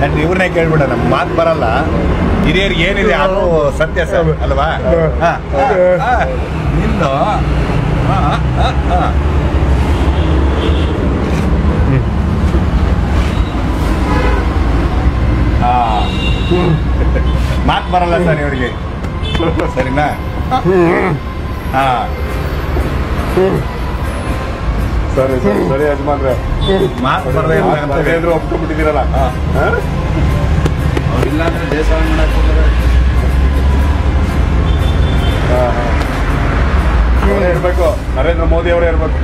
ಅಂದ್ರೆ ಇವ್ರನ್ನೇ ಕೇಳ್ಬಿಡ ನಮ್ ಮಾತು ಬರಲ್ಲ. ಹಿರಿಯರಿಗೆ ಏನಿದೆ ಅದು ಸತ್ಯ ಸರ್ ಅಲ್ವಾ? ನಿಲ್ಲು. ಮಾತು ಬರಲ್ಲ ಸರ್ ಇವ್ರಿಗೆ, ಸರಿನಾ? ಹಾ ಸರಿ ಸರಿ ಸರಿ ಯಜಮಾನ್ರೆ, ಮಾತು ಬರಲ್ಲ ಅಂತ ಒಪ್ಕೊಂಡ್ಬಿಟ್ಟಿದ್ದೀರಲ್ಲ. ಅವ್ರಿಲ್ಲ ಅಂದ್ರೆ ದೇಶ ಮಾಡಕ್ಕೆ ಅವರೇ ಇರ್ಬೇಕು, ನರೇಂದ್ರ ಮೋದಿ ಅವರೇ ಇರ್ಬೇಕು.